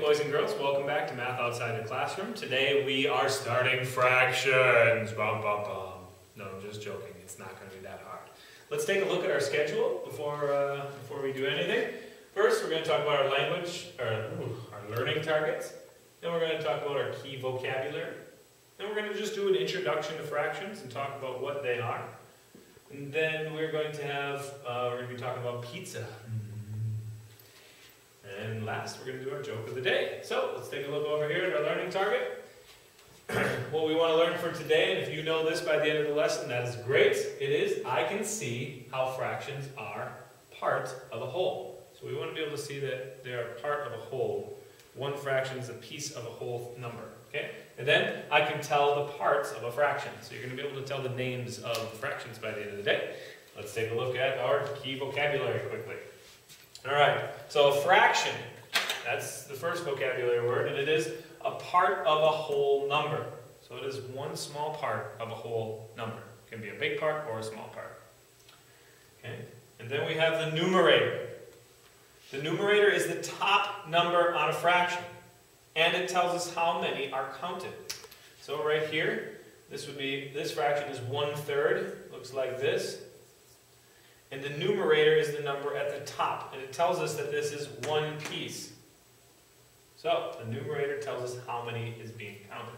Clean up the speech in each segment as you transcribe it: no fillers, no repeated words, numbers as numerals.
boys and girls. Welcome back to Math Outside the Classroom. Today we are starting fractions. Bum, bum, bum. No, I'm just joking. It's not going to be that hard. Let's take a look at our schedule before we do anything. First, we're going to talk about our language, our learning targets. Then we're going to talk about our key vocabulary. Then we're going to just do an introduction to fractions and talk about what they are. And then we're going to be talking about pizza. And last, we're going to do our joke of the day. So, let's take a look over here at our learning target. What we want to learn for today, and if you know this by the end of the lesson, that is great. It is, I can see how fractions are part of a whole. So we want to be able to see that they are part of a whole. One fraction is a piece of a whole number. Okay? And then I can tell the parts of a fraction. So you're going to be able to tell the names of fractions by the end of the day. Let's take a look at our key vocabulary quickly. Alright, so a fraction, that's the first vocabulary word, and it is a part of a whole number. So it is one small part of a whole number. It can be a big part or a small part. Okay? And then we have the numerator. The numerator is the top number on a fraction, and it tells us how many are counted. So right here, this fraction is 1/3, looks like this. And the numerator is the number at the top, and it tells us that this is one piece. So, the numerator tells us how many is being counted.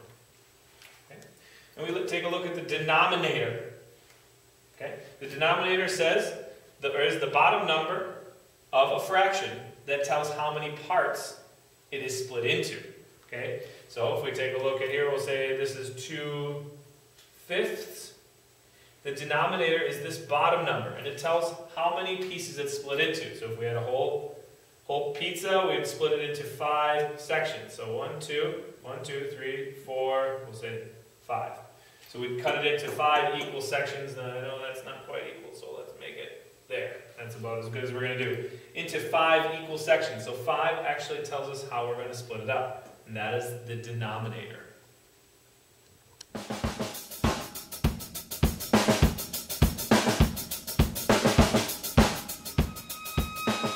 Okay? And we take a look at the denominator. Okay? The denominator is the bottom number of a fraction that tells how many parts it is split into. Okay? So, if we take a look at here, we'll say this is 2/5. The denominator is this bottom number, and it tells how many pieces it's split into. So if we had a whole pizza, we'd split it into 5 sections. So 1, 2, 3, 4, we'll say 5. So we'd cut it into 5 equal sections. Now I know that's not quite equal, so let's make it there. That's about as good as we're going to do. Into 5 equal sections. So 5 actually tells us how we're going to split it up, and that is the denominator.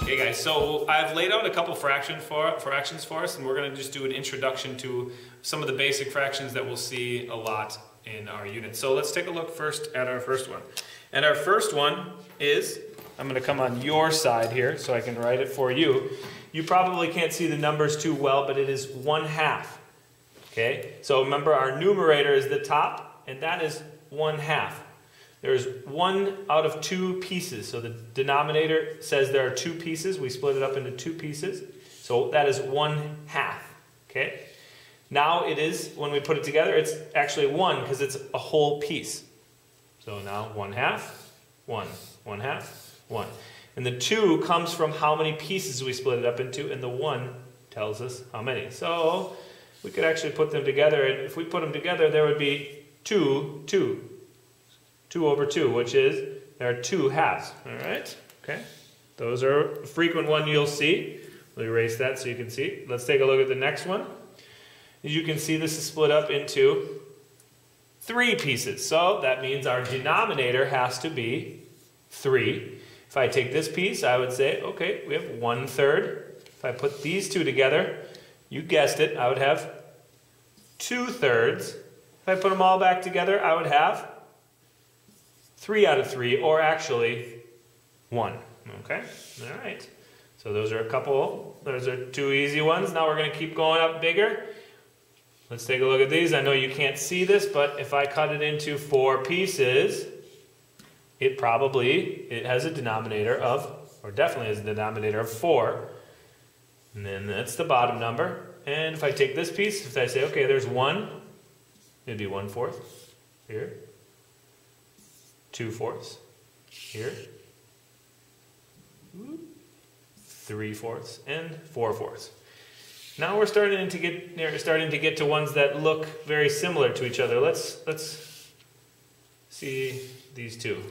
Okay guys, so I've laid out a couple fractions for us, and we're going to just do an introduction to some of the basic fractions that we'll see a lot in our unit. So let's take a look first at our first one. And our first one is, I'm going to come on your side here so I can write it for you. You probably can't see the numbers too well, but it is 1/2. Okay, so remember our numerator is the top, and that is 1/2. There's 1 out of 2 pieces. So the denominator says there are 2 pieces. We split it up into 2 pieces. So that is 1/2. Okay? Now it is, when we put it together, it's actually 1 because it's a whole piece. So now 1/2, 1, 1/2, 1. And the 2 comes from how many pieces we split it up into, and the 1 tells us how many. So we could actually put them together, and if we put them together, there would be 2, 2. 2/2, which is, there are 2 halves, all right? Okay, those are a frequent one you'll see. We'll erase that so you can see. Let's take a look at the next one. As you can see, this is split up into 3 pieces. So that means our denominator has to be 3. If I take this piece, I would say, okay, we have 1/3. If I put these 2 together, you guessed it, I would have 2/3. If I put them all back together, I would have 3 out of 3, or actually 1. Okay? All right. So those are those are 2 easy ones. Now we're going to keep going up bigger. Let's take a look at these. I know you can't see this, but if I cut it into 4 pieces, it has a denominator of, or definitely has a denominator of 4. And then that's the bottom number. And if I take this piece, if I say, okay, there's 1, it'd be 1/4 here. 2/4 here, 3/4, and 4/4. Now we're starting to get to ones that look very similar to each other. Let's see these 2.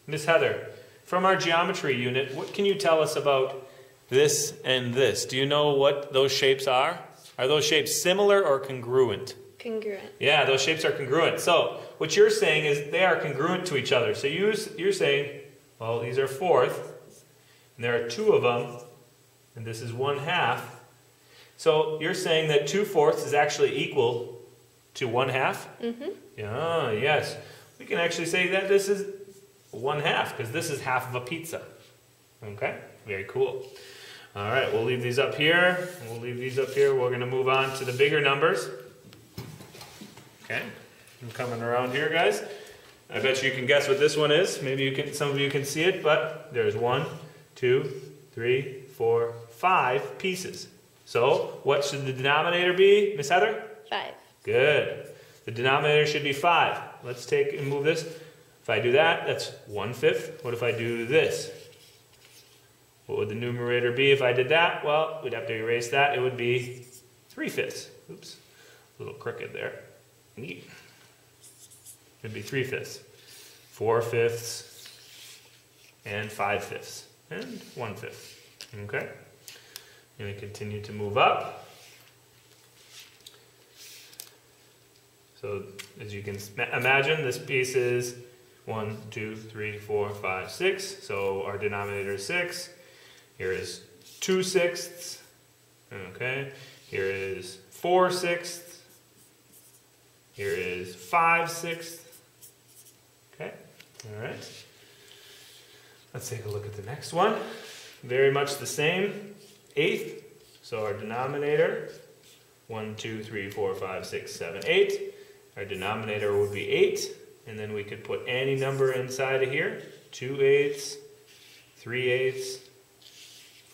Miss Heather, from our geometry unit, what can you tell us about this and this? Do you know what those shapes are? Are those shapes similar or congruent? Congruent. Yeah, those shapes are congruent. So what you're saying is they are congruent to each other. So you're saying, well, these are 4th, and there are 2 of them, and this is 1/2. So you're saying that 2/4 is actually equal to 1/2? Mm-hmm. Yeah, yes. We can actually say that this is 1/2 because this is half of a pizza. Okay, very cool. All right, we'll leave these up here. We'll leave these up here. We're going to move on to the bigger numbers. Okay, I'm coming around here, guys. I bet you can guess what this one is. Maybe you can. Some of you can see it, but there's 1, 2, 3, 4, 5 pieces. So what should the denominator be, Miss Heather? 5. Good. The denominator should be 5. Let's take and move this. If I do that, that's 1/5. What if I do this? What would the numerator be if I did that? Well, we'd have to erase that. It would be 3/5. Oops, a little crooked there. Neat. It'd be 3/5, 4/5, and 5/5, and 1/5. Okay. I'm going to continue to move up. So as you can imagine, this piece is 1, 2, 3, 4, 5, 6. So our denominator is 6. Here is 2/6. Okay. Here is 4/6. Here is 5/6. Okay. All right. Let's take a look at the next one. Very much the same. 1/8. So our denominator, 1, 2, 3, 4, 5, 6, 7, 8. Our denominator would be 8. And then we could put any number inside of here. 2/8, 3/8,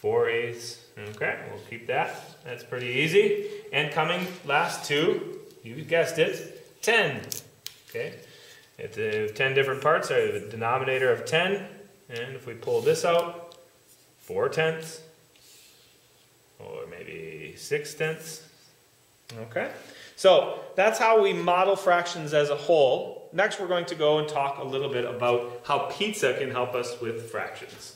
4/8. Okay, we'll keep that. That's pretty easy. And coming last two, you guessed it, 10. Okay, if the 10 different parts, I have a denominator of 10. And if we pull this out, 4/10, or maybe 6/10. Okay, so that's how we model fractions as a whole. Next, we're going to go and talk a little bit about how pizza can help us with fractions.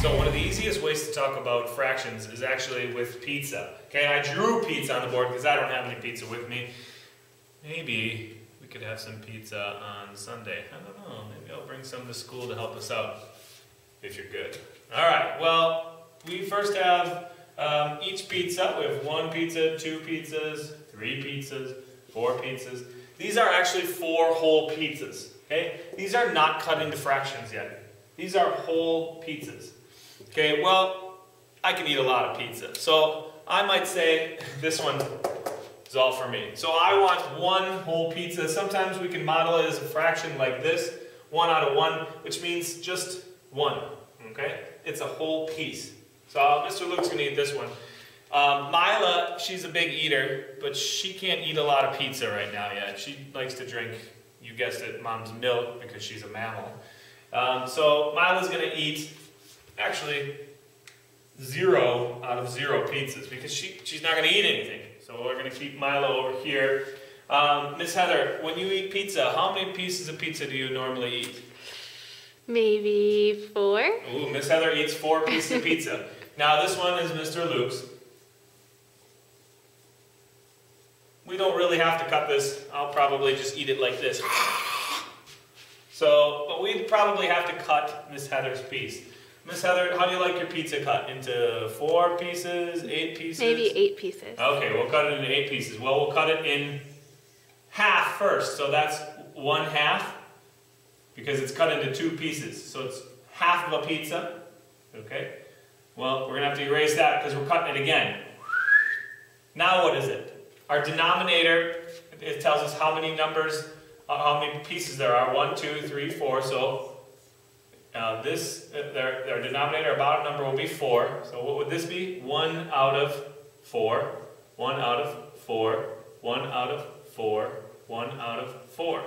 So one of the easiest ways to talk about fractions is actually with pizza. Okay, I drew pizza on the board because I don't have any pizza with me. Maybe we could have some pizza on Sunday. I don't know, maybe I'll bring some to school to help us out, if you're good. All right, well, we first have each pizza. We have 1 pizza, 2 pizzas, 3 pizzas, 4 pizzas. These are actually 4 whole pizzas, okay? These are not cut into fractions yet. These are whole pizzas. Okay, well, I can eat a lot of pizza. So I might say this one is all for me. So I want 1 whole pizza. Sometimes we can model it as a fraction like this, 1 out of 1, which means just 1, okay? It's a whole piece. So Mr. Luke's gonna eat this one. Mila, she's a big eater, but she can't eat a lot of pizza right now yet. She likes to drink, you guessed it, mom's milk because she's a mammal. So Mila's gonna eat, actually, 0 out of 0 pizzas because she's not gonna eat anything. So we're gonna keep Mila over here. Miss Heather, when you eat pizza, how many pieces of pizza do you normally eat? Maybe 4. Ooh, Miss Heather eats 4 pieces of pizza. Now this one is Mr. Luke's. We don't really have to cut this. I'll probably just eat it like this. So, but we'd probably have to cut Miss Heather's piece. Miss Heather, how do you like your pizza cut? Into 4 pieces, 8 pieces? Maybe 8 pieces. Okay, we'll cut it into 8 pieces. Well, we'll cut it in half first. So that's 1/2 because it's cut into 2 pieces. So it's half of a pizza. Okay. Well, we're going to have to erase that because we're cutting it again. Now what is it? Our denominator, it tells us how many numbers, how many pieces there are. 1, 2, 3, 4. So their denominator, about number, will be 4. So what would this be? 1 out of 4. 1 out of 4. 1 out of 4. 1 out of 4.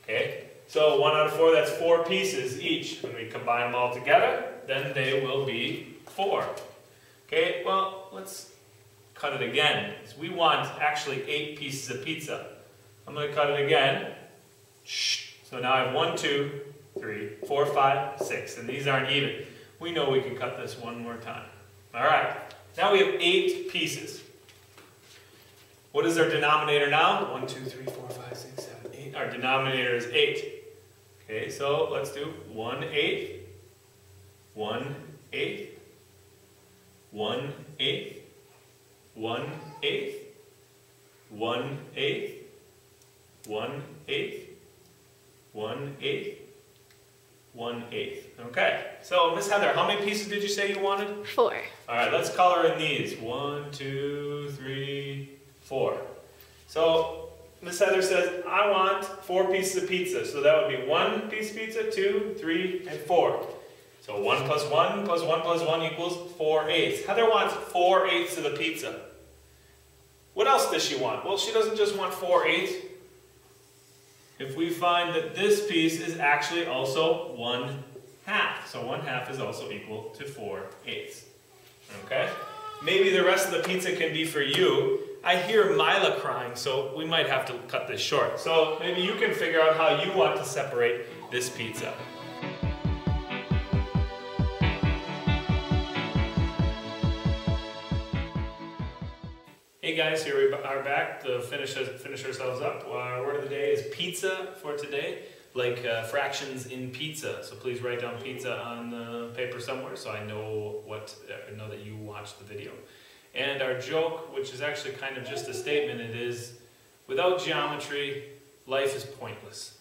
Okay? So 1 out of 4, that's 4 pieces each. When we combine them all together, then they will be 4. Okay, well, let's cut it again. We want actually 8 pieces of pizza. I'm going to cut it again. So now I have 1, 2, 3, 4, 5, 6. And these aren't even. We know we can cut this one more time. All right, now we have 8 pieces. What is our denominator now? 1, 2, 3, 4, 5, 6, 7, 8. Our denominator is 8. Okay, so let's do 1/8, 1/8, 1/8, 1/8, 1/8, 1/8, 1/8, 1/8. Okay, so Miss Heather, how many pieces did you say you wanted? 4. All right, let's color in these. 1, 2, 3, 4. So Miss Heather says, I want 4 pieces of pizza. So that would be 1 piece of pizza, 2, 3, and 4. So 1 plus 1 plus 1 plus 1 equals 4/8. Heather wants 4/8 of the pizza. What else does she want? Well, she doesn't just want 4/8. If we find that this piece is actually also 1/2. So 1/2 is also equal to 4/8. Okay? Maybe the rest of the pizza can be for you. I hear Mila crying, so we might have to cut this short. So maybe you can figure out how you want to separate this pizza. Hey guys, here we are back to finish ourselves up. Our word of the day is pizza for today, like fractions in pizza. So please write down pizza on the paper somewhere so I know that you watched the video. And our joke, which is actually kind of just a statement, it is, without geometry, life is pointless.